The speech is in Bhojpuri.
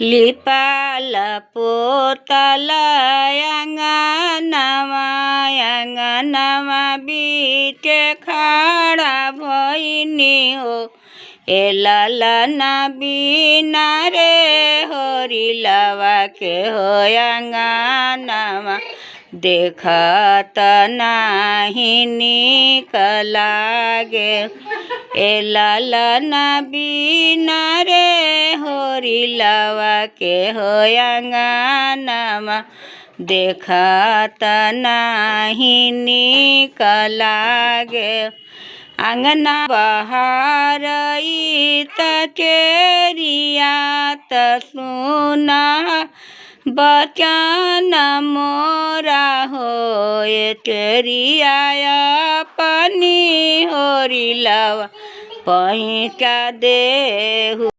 लिपाल पोतल आँगनमा बीचे खाड़ा भइनी हो। ए ललना बिना रे होरिलवा के हो आँगनमा देखत नाही नीक लागे। ए ललना बिना रे होरिलवा के हो आँगनमा देखत नाही नीक लागे। आंगना बहार त चेरिया त सुना बचन मोरा होए चेरिया अपनी होरिलवा पहुँचा देहु।